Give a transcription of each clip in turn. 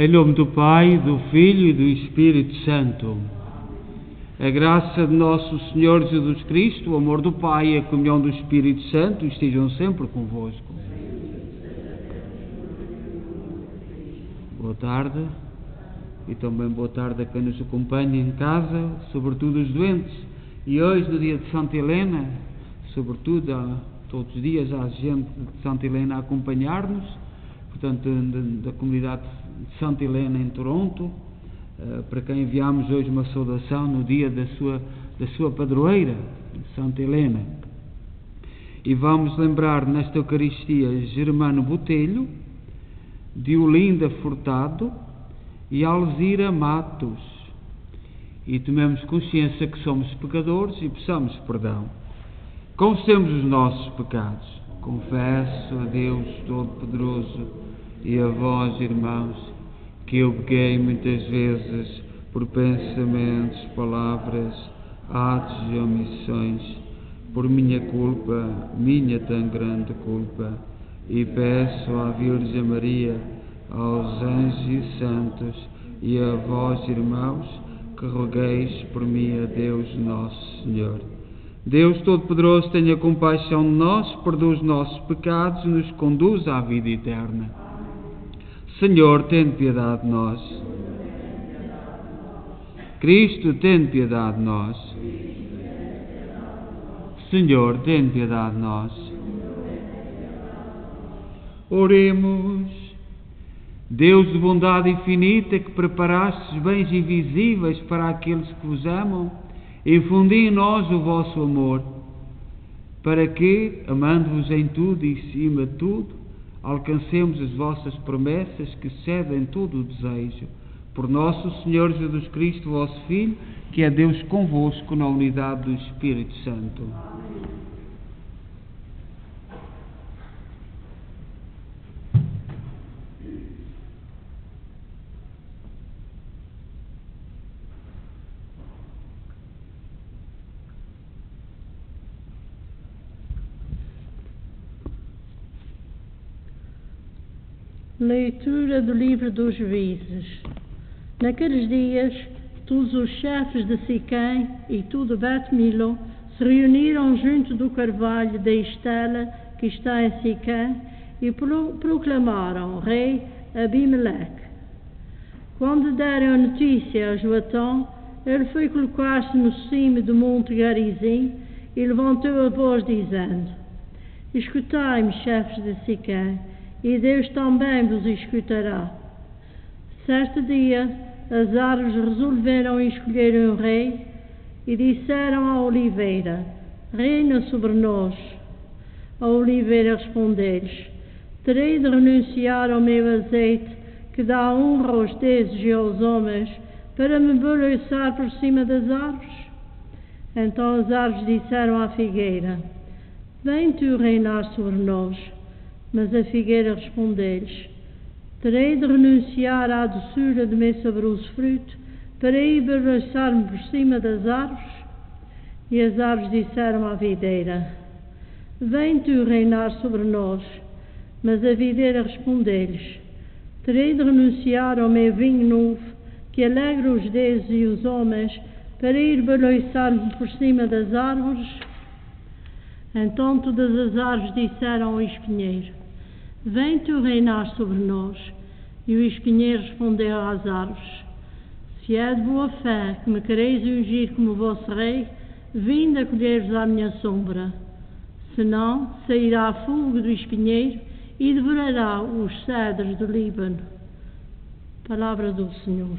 Em nome do Pai, do Filho e do Espírito Santo. A graça de nosso Senhor Jesus Cristo, o amor do Pai e a comunhão do Espírito Santo estejam sempre convosco. Boa tarde e também boa tarde a quem nos acompanha em casa, sobretudo os doentes. E hoje, no dia de Santa Helena, sobretudo todos os dias há gente de Santa Helena a acompanhar-nos, portanto, da comunidade de Santa Helena em Toronto, para quem enviamos hoje uma saudação no dia da sua padroeira, Santa Helena. E vamos lembrar nesta Eucaristia Germano Botelho, Diolinda Furtado e Alzira Matos. E tomemos consciência que somos pecadores e peçamos perdão. Confessemos os nossos pecados. Confesso a Deus Todo-Poderoso e a vós, irmãos, que eu pequei muitas vezes por pensamentos, palavras, atos e omissões, por minha culpa, minha tão grande culpa, e peço à Virgem Maria, aos anjos e santos e a vós, irmãos, que rogueis por mim a Deus Nosso Senhor. Deus Todo-Poderoso, tenha compaixão de nós, perdoa os nossos pecados e nos conduz à vida eterna. Senhor, tem piedade de nós. Cristo, tem piedade de nós. Senhor, tem piedade de nós. Oremos. Deus de bondade infinita, que preparastes bens invisíveis para aqueles que vos amam, infundi em nós o vosso amor, para que, amando-vos em tudo e acima de tudo, alcancemos as vossas promessas que cedem todo o desejo. Por nosso Senhor Jesus Cristo, vosso Filho, que é Deus convosco na unidade do Espírito Santo. Leitura do livro dos Juízes. Naqueles dias, todos os chefes de Siquém e todo Bet-Milo se reuniram junto do carvalho da Estela que está em Siquém e proclamaram rei Abimeleque. Quando deram a notícia a Joatão, ele foi colocar-se no cimo do monte Garizim e levantou a voz dizendo: Escutai-me, chefes de Siquém, e Deus também vos escutará. Certo dia, as árvores resolveram escolher um rei e disseram à oliveira: reina sobre nós. A oliveira respondeu-lhes: terei de renunciar ao meu azeite, que dá honra aos deuses e aos homens, para me balançar por cima das árvores? Então as árvores disseram à figueira: vem tu reinar sobre nós. Mas a figueira respondeu-lhes: terei de renunciar à doçura do meu saboroso fruto, para ir balançar-me por cima das árvores? E as árvores disseram à videira: vem tu reinar sobre nós. Mas a videira respondeu-lhes: terei de renunciar ao meu vinho novo, que alegra os deuses e os homens, para ir balançar-me por cima das árvores? Então todas as árvores disseram ao espinheiro: vem tu reinar sobre nós. E o espinheiro respondeu às árvores: se é de boa fé que me quereis ungir como vosso rei, vinde acolher-vos à minha sombra. Senão, sairá fogo do espinheiro e devorará os cedros do Líbano. Palavra do Senhor.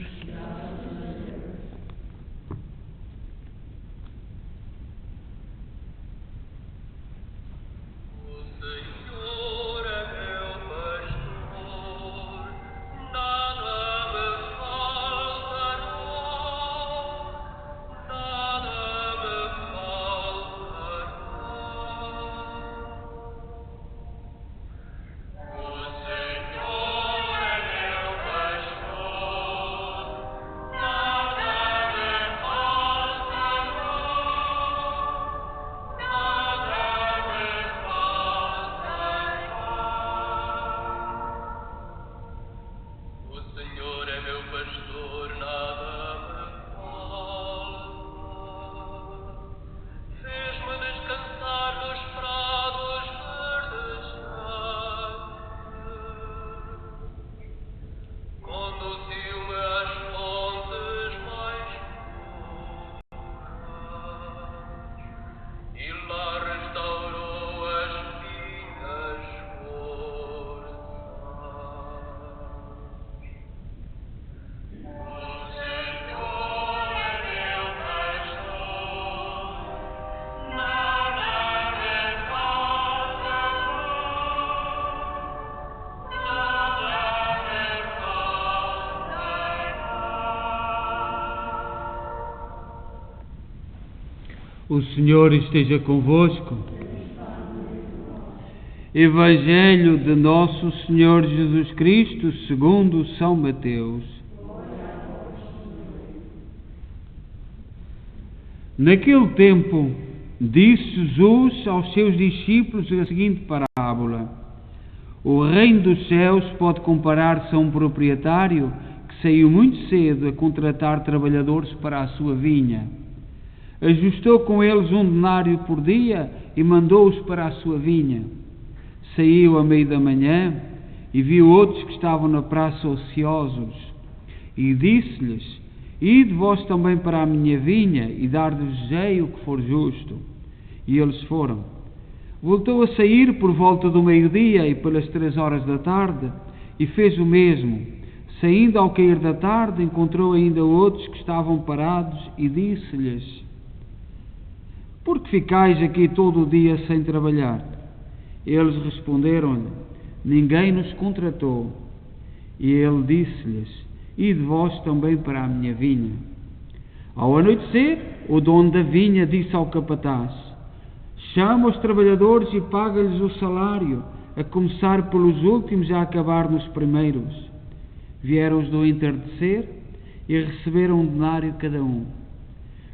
O Senhor esteja convosco. Evangelho de Nosso Senhor Jesus Cristo, segundo São Mateus. Naquele tempo, disse Jesus aos seus discípulos a seguinte parábola: o reino dos céus pode comparar-se a um proprietário que saiu muito cedo a contratar trabalhadores para a sua vinha. Ajustou com eles 1 denário por dia e mandou-os para a sua vinha. Saiu à meia da manhã e viu outros que estavam na praça ociosos e disse-lhes: ide vós também para a minha vinha e dar-vos-ei o que for justo. E eles foram. Voltou a sair por volta do meio-dia e pelas 3 horas da tarde e fez o mesmo. Saindo ao cair da tarde, encontrou ainda outros que estavam parados e disse-lhes: por que ficais aqui todo o dia sem trabalhar? Eles responderam-lhe: ninguém nos contratou. E ele disse-lhes: ide vós também para a minha vinha. Ao anoitecer, o dono da vinha disse ao capataz: chama os trabalhadores e paga-lhes o salário, a começar pelos últimos e a acabar nos primeiros. Vieram os do entardecer e receberam 1 denário cada um.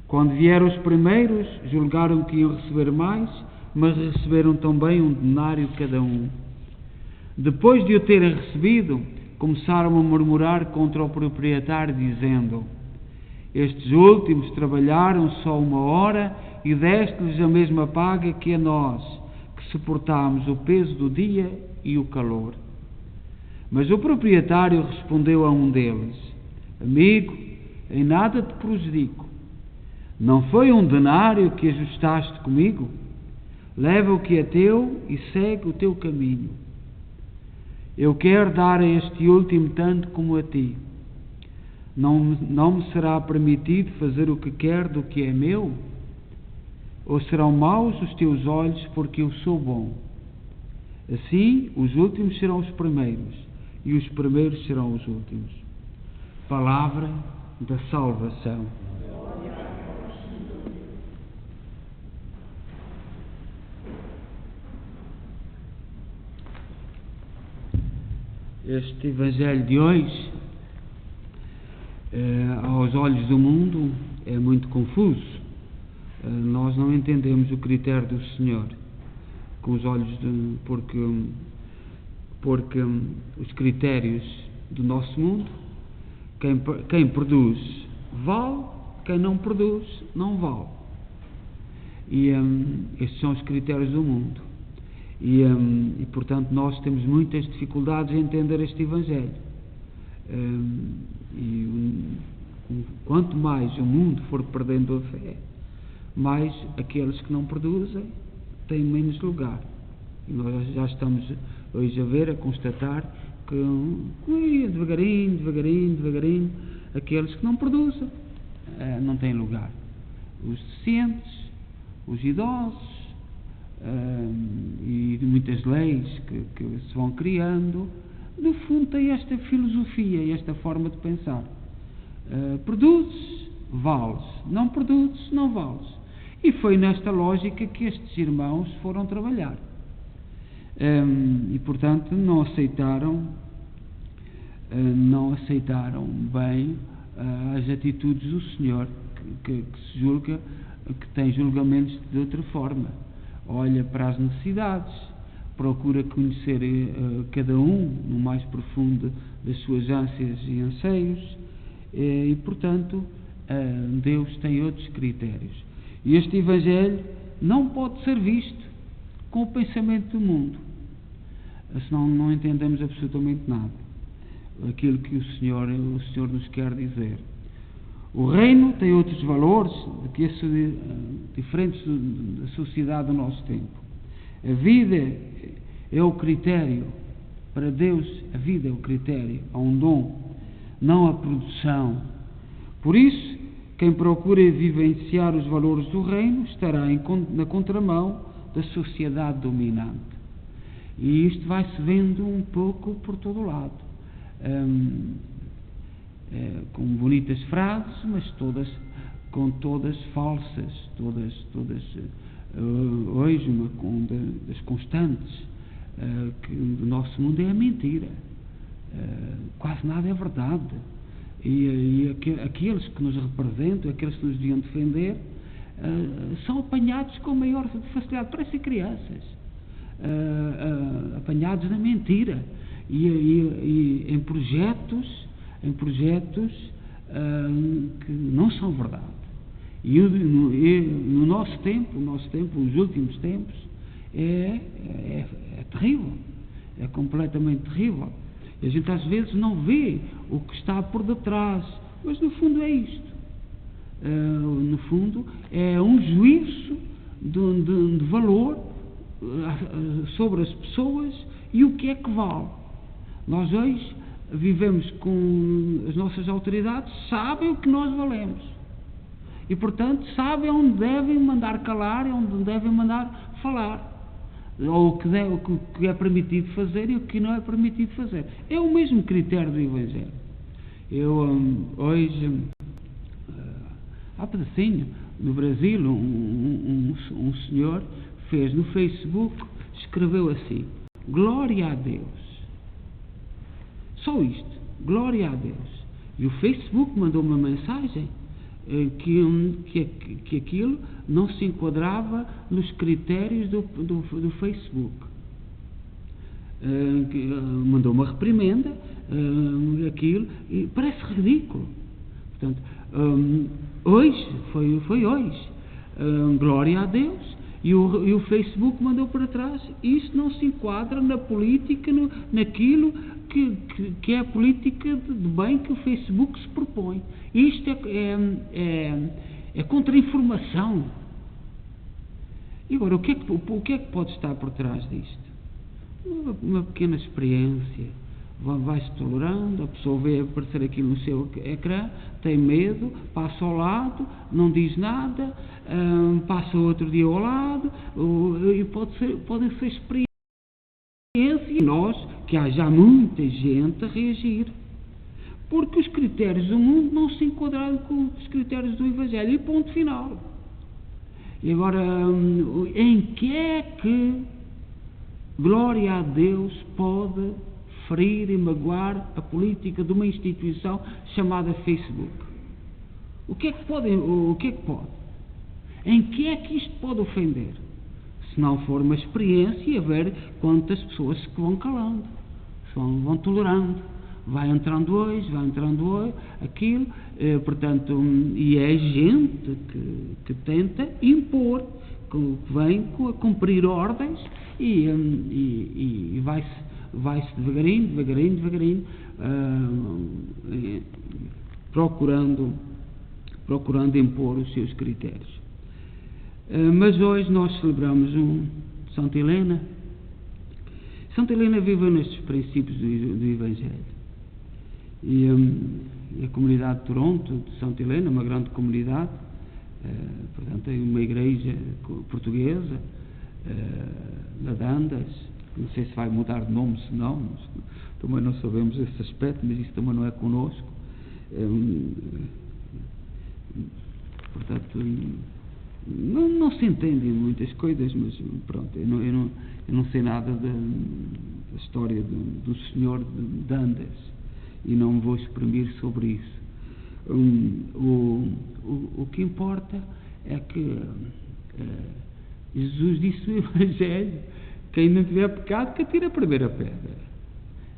Quando vieram os primeiros, julgaram que iam receber mais, mas receberam também 1 denário cada um. Depois de o terem recebido, começaram a murmurar contra o proprietário, dizendo: estes últimos trabalharam só 1 hora e deste-lhes a mesma paga que a nós, que suportámos o peso do dia e o calor. Mas o proprietário respondeu a um deles: amigo, em nada te prejudico. Não foi 1 denário que ajustaste comigo? Leva o que é teu e segue o teu caminho. Eu quero dar a este último tanto como a ti. Não me será permitido fazer o que quero do que é meu? Ou serão maus os teus olhos porque eu sou bom? Assim, os últimos serão os primeiros e os primeiros serão os últimos. Palavra da salvação. Este Evangelho de hoje, aos olhos do mundo, é muito confuso. Nós não entendemos o critério do Senhor com os olhos porque os critérios do nosso mundo, quem produz vale, quem não produz não vale. E estes são os critérios do mundo. E portanto nós temos muitas dificuldades em entender este Evangelho. Quanto mais o mundo for perdendo a fé, mais aqueles que não produzem têm menos lugar. E nós já estamos hoje a ver, a constatar que devagarinho, aqueles que não produzem não têm lugar. Os deficientes, os idosos, e muitas leis que se vão criando, no fundo tem esta filosofia, esta forma de pensar. Produzes, vales; não produzes, não vales. E foi nesta lógica que estes irmãos foram trabalhar. E portanto não aceitaram bem as atitudes do Senhor, que se julga, que tem julgamentos de outra forma. Olha para as necessidades, procura conhecer cada um no mais profundo das suas ânsias e anseios, e portanto Deus tem outros critérios. E este Evangelho não pode ser visto com o pensamento do mundo, senão não entendemos absolutamente nada aquilo que o Senhor nos quer dizer. O reino tem outros valores diferentes da sociedade do nosso tempo. A vida é o critério. Para Deus, a vida é o critério, é um dom, não a produção. Por isso, quem procura vivenciar os valores do reino estará na contramão da sociedade dominante. E isto vai-se vendo um pouco por todo o lado. Com bonitas frases, mas todas com todas falsas, todas hoje das constantes, que o nosso mundo é a mentira, quase nada é verdade, e aqueles que nos representam, aqueles que nos deviam defender, são apanhados com maior facilidade, parecem crianças, apanhados na mentira, e em projetos que não são verdade. E no nosso tempo, os últimos tempos, é terrível, é completamente terrível. E a gente às vezes não vê o que está por detrás, mas no fundo é isto. No fundo é um juízo de valor sobre as pessoas e o que é que vale. Nós hoje vivemos com as nossas autoridades, sabem o que nós valemos e, portanto, sabem onde devem mandar calar e onde devem mandar falar, ou o que é permitido fazer e o que não é permitido fazer. É o mesmo critério do Evangelho. Eu hoje, há pedacinho, no Brasil, um senhor fez no Facebook, escreveu assim: glória a Deus. Só isto, glória a Deus. E o Facebook mandou uma mensagem que aquilo não se enquadrava nos critérios do Facebook. Mandou uma reprimenda, aquilo, e parece ridículo. Portanto, hoje, foi hoje, glória a Deus. E o Facebook mandou para trás. Isso não se enquadra na política, naquilo que é a política de bem que o Facebook se propõe. Isto é contra-informação. E agora, o que é que pode estar por trás disto? Uma pequena experiência. Vai-se tolerando, a pessoa vê aparecer aquilo no seu ecrã, tem medo, passa ao lado, não diz nada, passa outro dia ao lado, e podem ser experiências, e nós, que há já muita gente a reagir, porque os critérios do mundo não se enquadraram com os critérios do Evangelho, e ponto final. E agora, em que é que, glória a Deus, pode ferir e magoar a política de uma instituição chamada Facebook? O que é que pode? Em que é que isto pode ofender? Se não for uma experiência e a ver quantas pessoas que vão calando, vão tolerando, vai entrando hoje, aquilo, portanto, e é gente que tenta impor, que vem a cumprir ordens e vai-se devagarinho, procurando impor os seus critérios. Mas hoje nós celebramos Santa Helena. Santa Helena viveu nestes princípios do Evangelho. E a comunidade de Toronto, de Santa Helena, uma grande comunidade, portanto, tem uma igreja portuguesa, na Dandas. Não sei se vai mudar de nome, se não, também não sabemos esse aspecto, mas isso também não é connosco. Portanto, não se entendem muitas coisas, mas pronto, eu não sei nada da história do senhor de Dandas e não me vou exprimir sobre isso. O que importa é que Jesus disse no Evangelho: quem não tiver pecado, que atire a primeira pedra.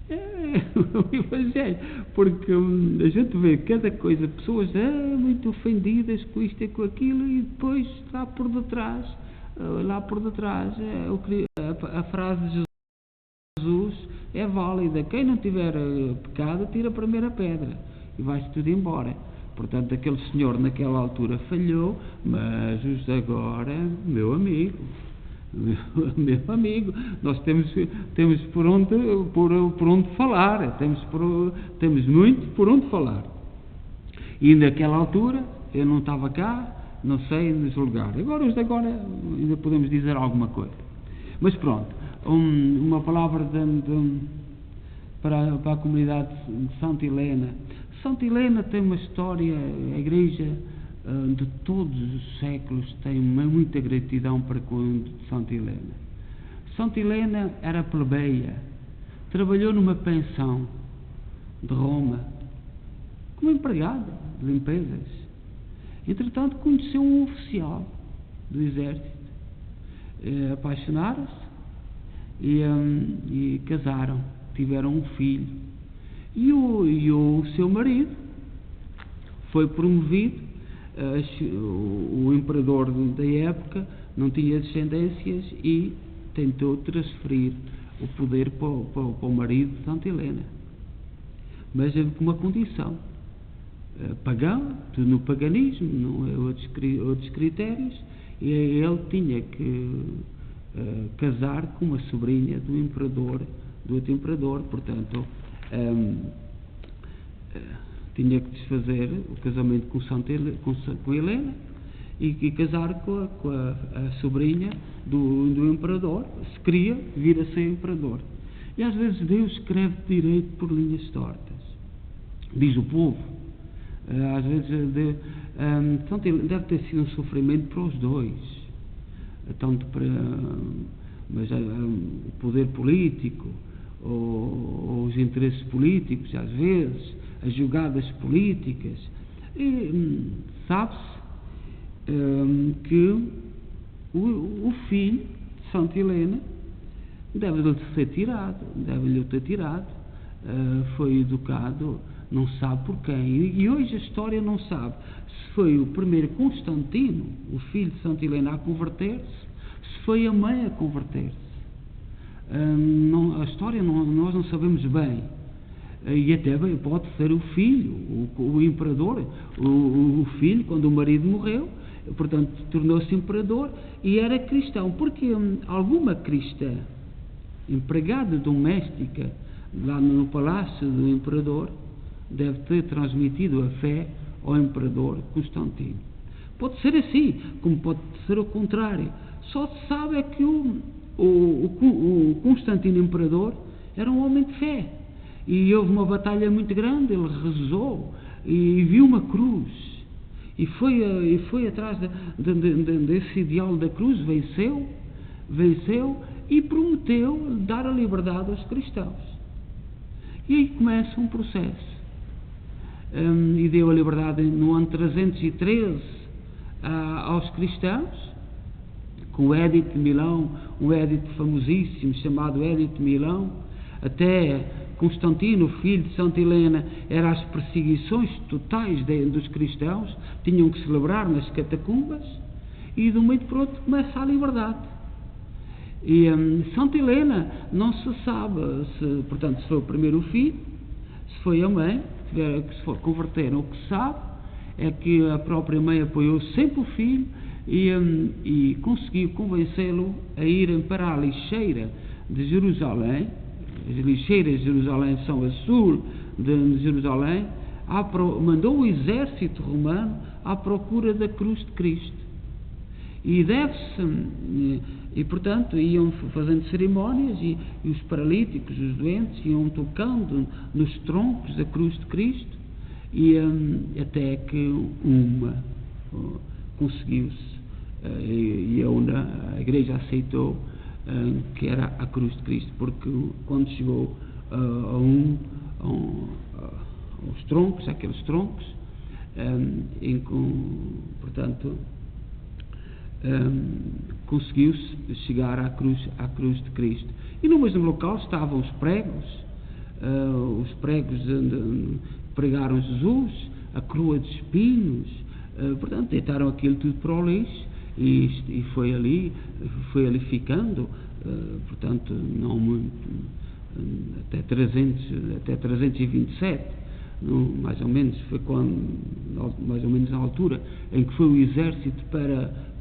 É o Evangelho, porque a gente vê cada coisa, pessoas muito ofendidas com isto e com aquilo, e depois lá por detrás a frase de Jesus é válida: quem não tiver pecado, atire a primeira pedra, e vai-se tudo embora. Portanto, aquele senhor naquela altura falhou, mas os de agora, meu amigo, nós temos por onde falar, temos muito por onde falar. E naquela altura eu não estava cá, não sei nos julgar. Agora os de agora ainda podemos dizer alguma coisa. Mas pronto, uma palavra para a comunidade de Santa Helena. Santa Helena tem uma história, a igreja de todos os séculos, tenho muita gratidão para com de Santa Helena. Santa Helena era plebeia, trabalhou numa pensão de Roma como empregada de limpezas. Entretanto, conheceu um oficial do exército, apaixonaram-se e casaram, tiveram um filho. E o seu marido foi promovido. O imperador da época não tinha descendências e tentou transferir o poder para o marido de Santa Helena, mas com uma condição: pagão, tudo no paganismo, não é outros critérios, e ele tinha que casar com uma sobrinha do outro imperador. Portanto, tinha que desfazer o casamento com Helena e casar com a sobrinha do imperador, se queria vir a ser imperador. E às vezes Deus escreve direito por linhas tortas, diz o povo. Às vezes deve ter sido um sofrimento para os dois, tanto para mas o poder político, ou os interesses políticos, às vezes as jogadas políticas. E sabe-se que o filho de Santa Helena deve-lhe ter tirado, foi educado, não se sabe por quem, e hoje a história não sabe se foi o primeiro Constantino, o filho de Santa Helena, a converter-se, se foi a mãe a converter-se. A história nós não sabemos bem, e até pode ser o filho, o imperador, o filho, quando o marido morreu, portanto tornou-se imperador e era cristão, porque alguma cristã, empregada doméstica lá no palácio do imperador, deve ter transmitido a fé ao imperador Constantino. Pode ser assim, como pode ser o contrário. Só se sabe é que o Constantino imperador era um homem de fé, e houve uma batalha muito grande, ele rezou e viu uma cruz e foi atrás desse ideal da cruz, venceu e prometeu dar a liberdade aos cristãos. E aí começa um processo, e deu a liberdade no ano 313 aos cristãos, com o Édito de Milão, um édito famosíssimo chamado Édito de Milão. Até Constantino, filho de Santa Helena, eram as perseguições totais dos cristãos, tinham que celebrar nas catacumbas, e de um momento para o outro começa a liberdade. E Santa Helena não se sabe portanto, se foi o primeiro filho, se foi a mãe, que se converteram. O que se sabe é que a própria mãe apoiou sempre o filho e conseguiu convencê-lo a irem para a lixeira de Jerusalém. As lixeiras de Jerusalém são a sul de Jerusalém. Mandou o exército romano à procura da cruz de Cristo. E portanto iam fazendo cerimónias, e os paralíticos, os doentes, iam tocando nos troncos da cruz de Cristo, e até que uma conseguiu-se, e a igreja aceitou que era a cruz de Cristo, porque quando chegou aos troncos, aqueles troncos, portanto conseguiu-se chegar à cruz de Cristo. E no mesmo local estavam os pregos pregaram Jesus, a coroa de espinhos, portanto deitaram aquilo tudo para o lixo, e foi ali ficando, portanto não muito, até 327, mais ou menos, foi mais ou menos na altura em que foi o exército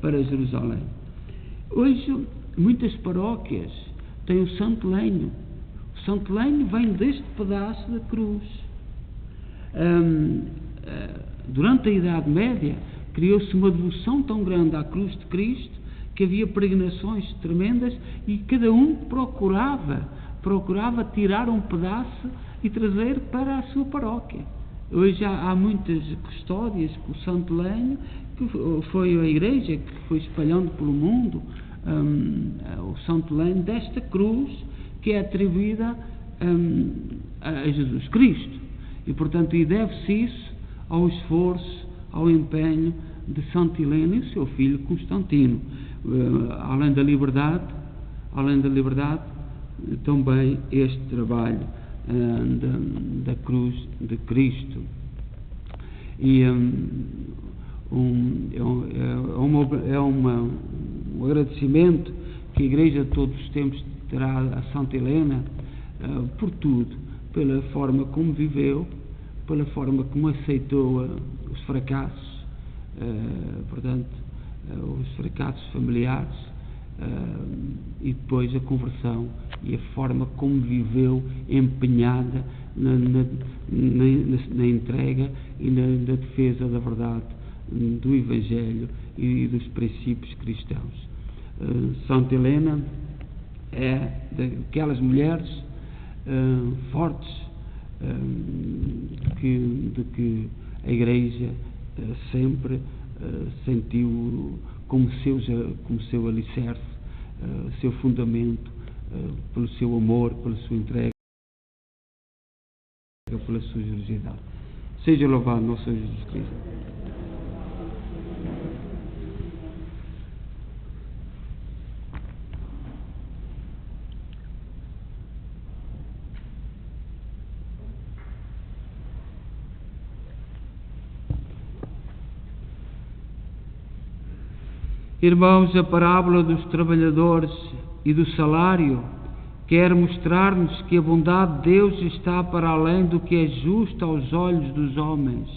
para Jerusalém. Hoje muitas paróquias têm o Santo Lenho. O Santo Lenho vem deste pedaço da cruz. Durante a Idade Média criou-se uma devoção tão grande à cruz de Cristo que havia peregrinações tremendas, e cada um procurava tirar um pedaço e trazer para a sua paróquia. Hoje há muitas custódias com o Santo Lênio, que foi a Igreja que foi espalhando pelo mundo o Santo Lênio desta cruz que é atribuída a Jesus Cristo. E, portanto, deve-se isso ao esforço, ao empenho de Santo Helena e o seu filho Constantino. Além da liberdade, também este trabalho da cruz de Cristo. E um agradecimento que a Igreja de todos os tempos terá a Santa Helena por tudo, pela forma como viveu, pela forma como aceitou os fracassos, os fracassos familiares, e depois a conversão e a forma como viveu empenhada na entrega e na defesa da verdade do Evangelho e dos princípios cristãos. Santa Helena é daquelas mulheres fortes de que a Igreja sempre sentiu como seu alicerce, seu fundamento, pelo seu amor, pela sua entrega, pela sua generosidade. Seja louvado nosso Senhor Jesus Cristo. Irmãos, a parábola dos trabalhadores e do salário quer mostrar-nos que a bondade de Deus está para além do que é justo aos olhos dos homens.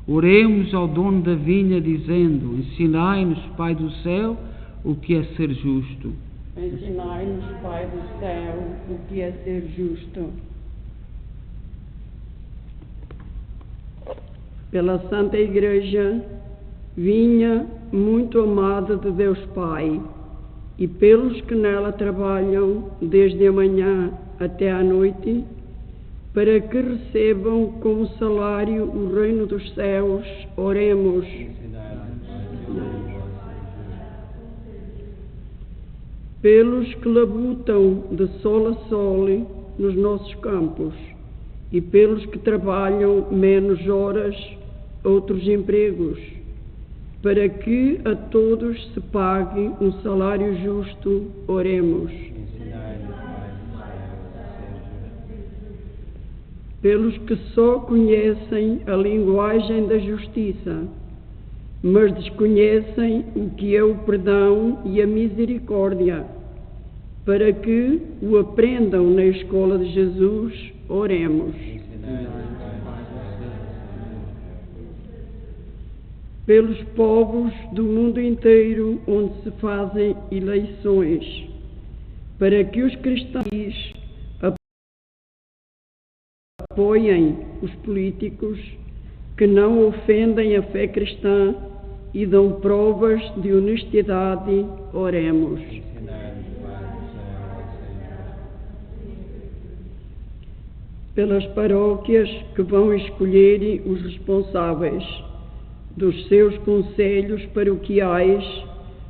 Oremos ao dono da vinha dizendo: ensinai-nos, Pai do céu, o que é ser justo. Ensinai-nos, Pai do céu, o que é ser justo. Pela Santa Igreja, vinha muito amada de Deus Pai, e pelos que nela trabalham desde a manhã até à noite, para que recebam como salário o reino dos céus, oremos. Pelos que labutam de sol a sol nos nossos campos, e pelos que trabalham menos horas, outros empregos, para que a todos se pague um salário justo, oremos. Pelos que só conhecem a linguagem da justiça, mas desconhecem o que é o perdão e a misericórdia, para que o aprendam na escola de Jesus, oremos. Pelos povos do mundo inteiro onde se fazem eleições, para que os cristãos apoiem os políticos que não ofendem a fé cristã e dão provas de honestidade, oremos. Pelas paróquias que vão escolher os responsáveis dos seus conselhos paroquiais,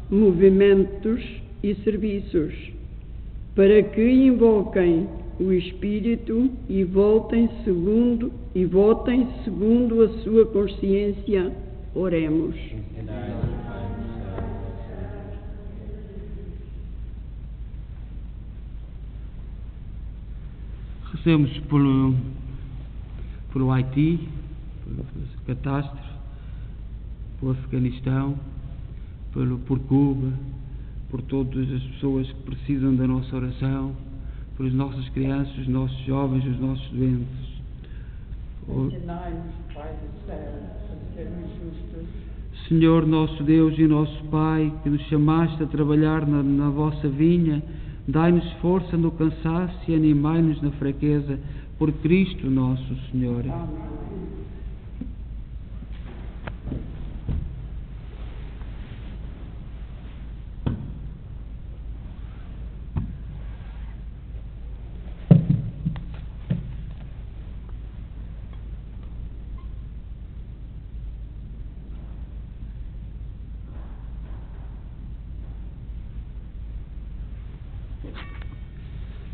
movimentos e serviços, para que invoquem o Espírito e votem segundo a sua consciência, oremos. Recebemos pelo Haiti, pela catástrofe, pelo Afeganistão, por Cuba, por todas as pessoas que precisam da nossa oração, pelas nossas crianças, os nossos jovens, os nossos doentes. Ensinai-nos, Pai do céu, a sermos justos. Senhor nosso Deus e nosso Pai, que nos chamaste a trabalhar na vossa vinha, dai-nos força no cansaço e animai-nos na fraqueza, por Cristo nosso Senhor. Amém.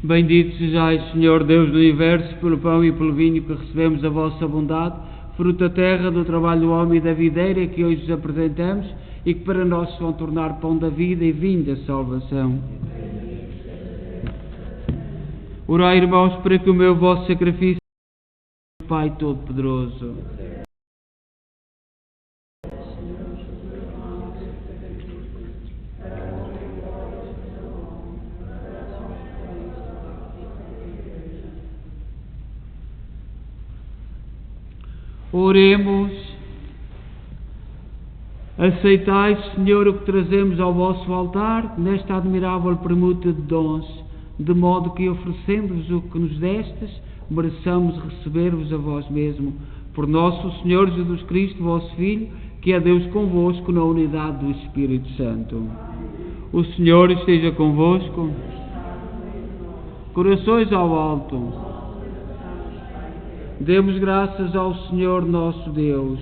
Bendito sejais, Senhor Deus do Universo, pelo pão e pelo vinho que recebemos da vossa bondade, fruto da terra, do trabalho do homem e da videira que hoje vos apresentamos e que para nós se vão tornar pão da vida e vinho da salvação. Orai, irmãos, para que o meu vosso sacrifício, Pai Todo-Poderoso. Oremos. Aceitai, Senhor, o que trazemos ao vosso altar, nesta admirável permuta de dons, de modo que, oferecendo-vos o que nos destes, mereçamos receber-vos a vós mesmo, por nosso Senhor Jesus Cristo, vosso Filho, que é Deus convosco na unidade do Espírito Santo. O Senhor esteja convosco. Corações ao alto. Demos graças ao Senhor nosso Deus.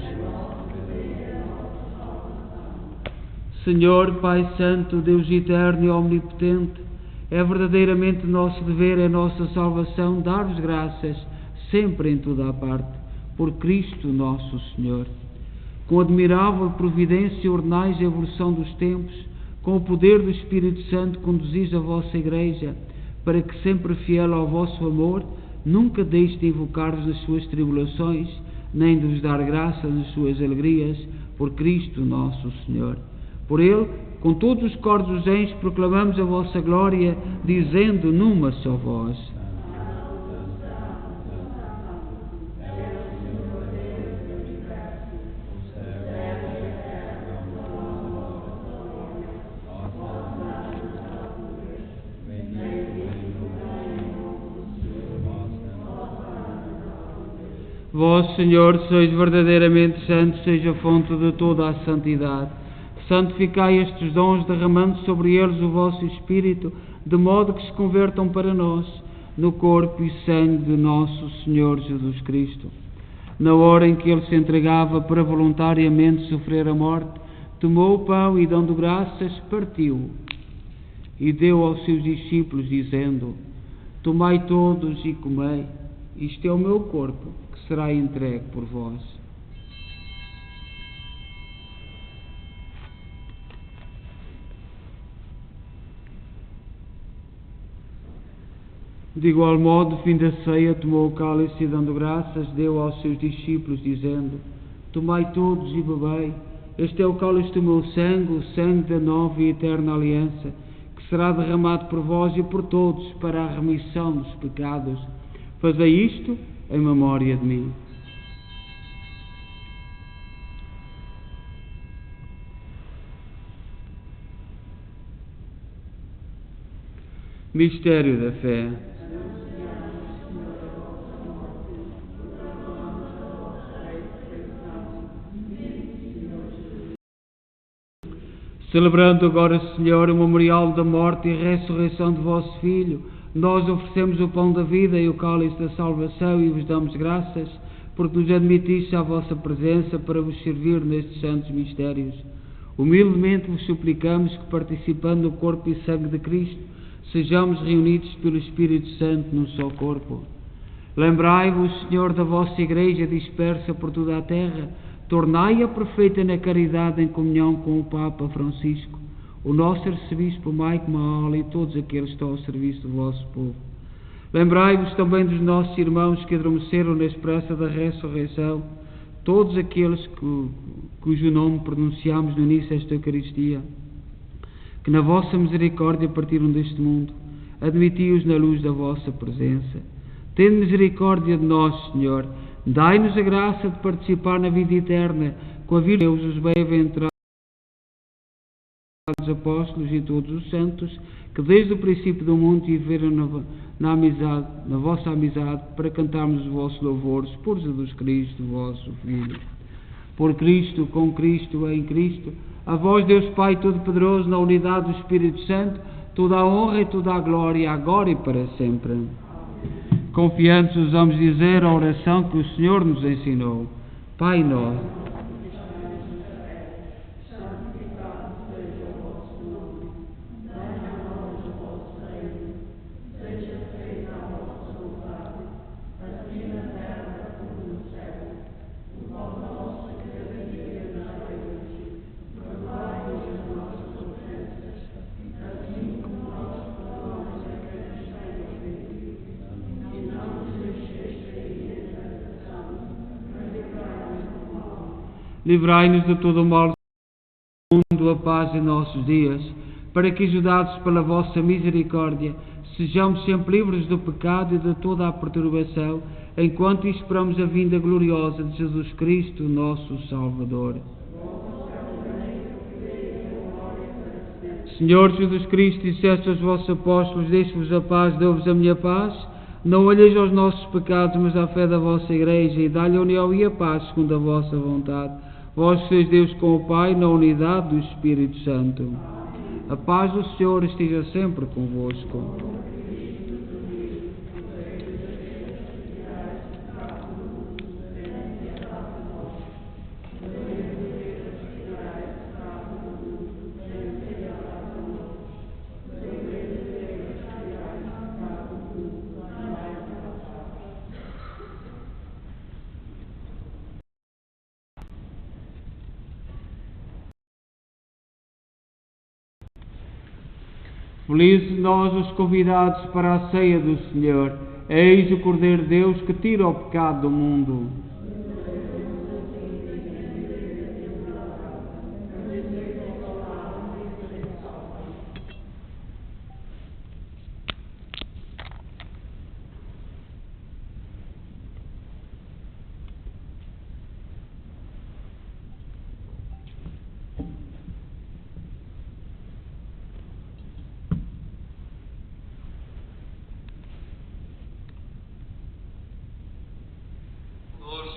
Senhor, Pai Santo, Deus eterno e omnipotente, é verdadeiramente nosso dever, é nossa salvação, dar-vos graças, sempre em toda a parte, por Cristo nosso Senhor. Com admirável providência ordenais a evolução dos tempos, com o poder do Espírito Santo conduzis a vossa Igreja, para que, sempre fiel ao vosso amor, nunca deixe de invocar-vos nas suas tribulações, nem de vos dar graça nas suas alegrias, por Cristo nosso Senhor. Por Ele, com todos os coros dos anjos, proclamamos a vossa glória, dizendo numa só voz: Vós, Senhor, sois verdadeiramente santo, seja a fonte de toda a santidade. Santificai estes dons, derramando sobre eles o vosso Espírito, de modo que se convertam para nós, no corpo e sangue de nosso Senhor Jesus Cristo. Na hora em que Ele se entregava para voluntariamente sofrer a morte, tomou o pão e, dando graças, partiu e deu aos seus discípulos, dizendo: Tomai todos e comei, isto é o meu corpo, que será entregue por vós. De igual modo, fim da ceia, tomou o cálice e, dando graças, deu aos seus discípulos, dizendo: Tomai todos e bebei, este é o cálice do meu sangue, o sangue da nova e eterna aliança, que será derramado por vós e por todos para a remissão dos pecados. Fazei isto em memória de mim. Mistério da fé. Celebrando agora, Senhor, o memorial da morte e ressurreição de vosso Filho, nós oferecemos o pão da vida e o cálice da salvação e vos damos graças, porque nos admitiste à vossa presença para vos servir nestes santos mistérios. Humildemente vos suplicamos que, participando do corpo e sangue de Cristo, sejamos reunidos pelo Espírito Santo num só corpo. Lembrai-vos, Senhor, da vossa Igreja dispersa por toda a terra, tornai-a perfeita na caridade em comunhão com o Papa Francisco, o nosso arcebispo Maico Maola e todos aqueles que estão ao serviço do vosso povo. Lembrai-vos também dos nossos irmãos que adormeceram na esperança da ressurreição, todos aqueles cujo nome pronunciamos no início desta Eucaristia, que na vossa misericórdia partiram deste mundo, admiti-os na luz da vossa presença. Tende misericórdia de nós, Senhor, dai-nos a graça de participar na vida eterna, com a Virgem Deus, os bem-aventurados apóstolos e todos os santos, que desde o princípio do mundo viveram na vossa amizade, para cantarmos os vossos louvores, por Jesus Cristo, vosso Filho. Por Cristo, com Cristo, em Cristo, a vós, Deus Pai Todo-Poderoso, na unidade do Espírito Santo, toda a honra e toda a glória, agora e para sempre. Confiantes, vamos dizer a oração que o Senhor nos ensinou. Pai nosso, santificado seja o vosso nome, venha a nós o vosso reino, seja livrai-nos de todo o mal, mundo a paz em nossos dias, para que, ajudados pela vossa misericórdia, sejamos sempre livres do pecado e de toda a perturbação, enquanto esperamos a vinda gloriosa de Jesus Cristo, nosso Salvador. Senhor Jesus Cristo, disseste aos vossos apóstolos: deixo-vos a paz, dou-vos a minha paz. Não olheis aos nossos pecados, mas à fé da vossa Igreja, e dá-lhe a união e a paz segundo a vossa vontade. Vós sois Deus com o Pai, na unidade do Espírito Santo. A paz do Senhor esteja sempre convosco. Felizes nós os convidados para a ceia do Senhor. Eis o Cordeiro de Deus que tira o pecado do mundo. Nós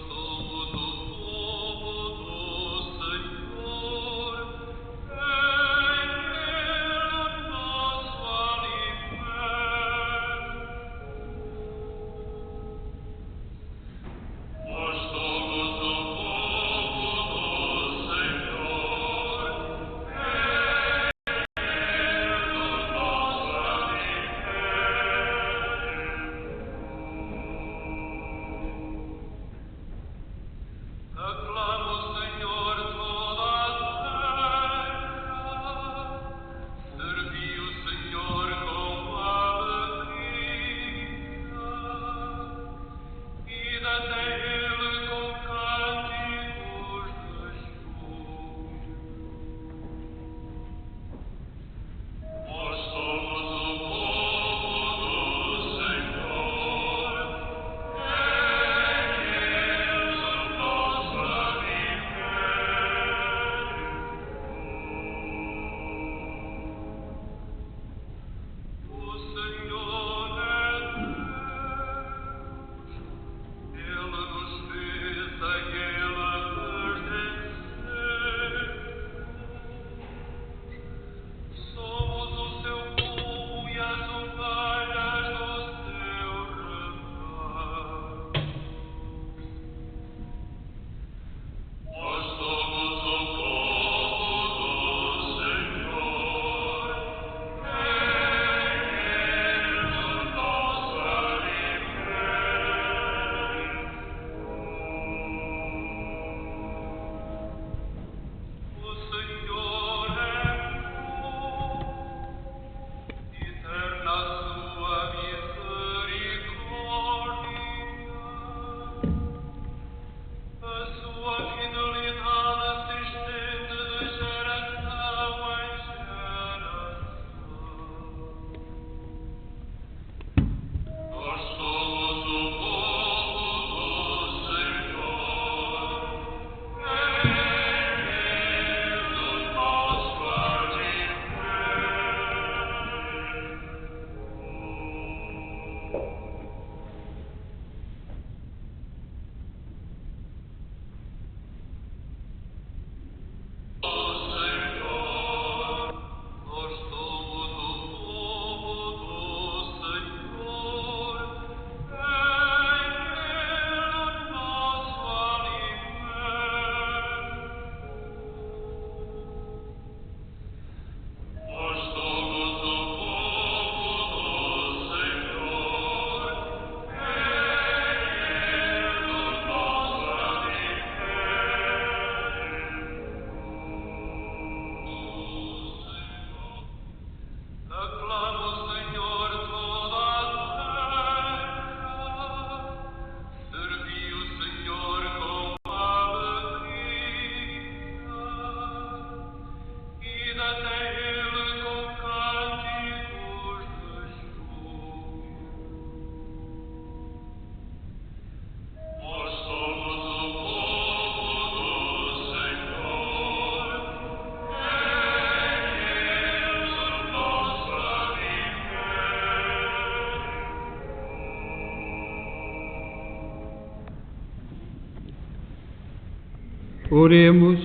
Oremos.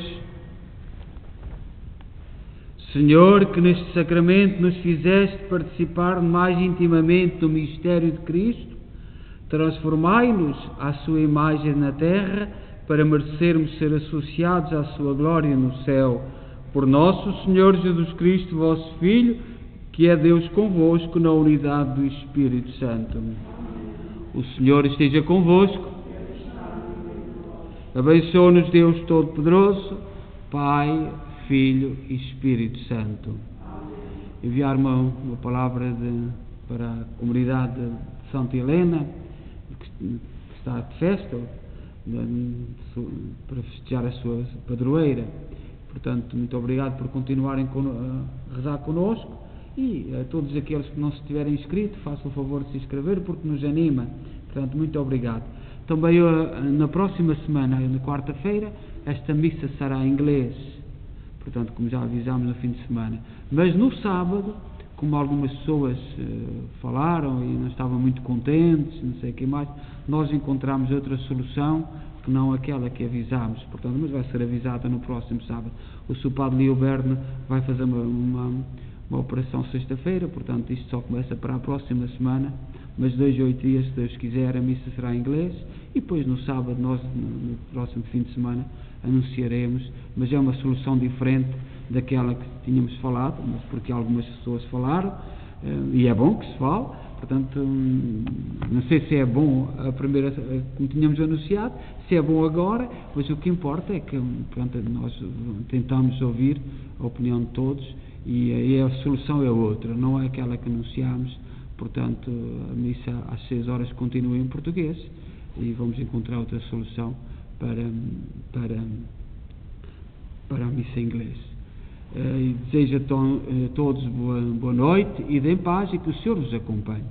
Senhor, que neste sacramento nos fizeste participar mais intimamente do mistério de Cristo, transformai-nos à sua imagem na terra, para merecermos ser associados à sua glória no céu. Por nosso Senhor Jesus Cristo, vosso Filho, que é Deus convosco na unidade do Espírito Santo. O Senhor esteja convosco. Abençoe-nos Deus Todo-Poderoso, Pai, Filho e Espírito Santo. Enviar uma palavra para a comunidade de Santa Helena, que está de festa, para festejar a sua padroeira. Portanto, muito obrigado por continuarem a rezar connosco, e a todos aqueles que não se tiverem inscrito, façam o favor de se inscrever, porque nos anima. Portanto, muito obrigado. Também na próxima semana, na quarta-feira, esta missa será em inglês, portanto, como já avisámos no fim de semana. Mas no sábado, como algumas pessoas falaram e não estavam muito contentes, não sei o que mais, nós encontramos outra solução que não aquela que avisámos, portanto, mas vai ser avisada no próximo sábado. O Sr. Padre Leoberno vai fazer uma operação sexta-feira, portanto, isto só começa para a próxima semana, mas 2 a 8 dias, se Deus quiser, a missa será em inglês, e depois no sábado, nós, no próximo fim de semana, anunciaremos, mas é uma solução diferente daquela que tínhamos falado, mas porque algumas pessoas falaram, e é bom que se fale. Portanto, não sei se é bom a primeira, como tínhamos anunciado, se é bom agora, mas o que importa é que, portanto, nós tentamos ouvir a opinião de todos, e a solução é outra, não é aquela que anunciámos. Portanto, a missa às 6 horas continua em português, e vamos encontrar outra solução para a missa em inglês. Desejo a todos boa noite, e de paz, e que o Senhor os acompanhe.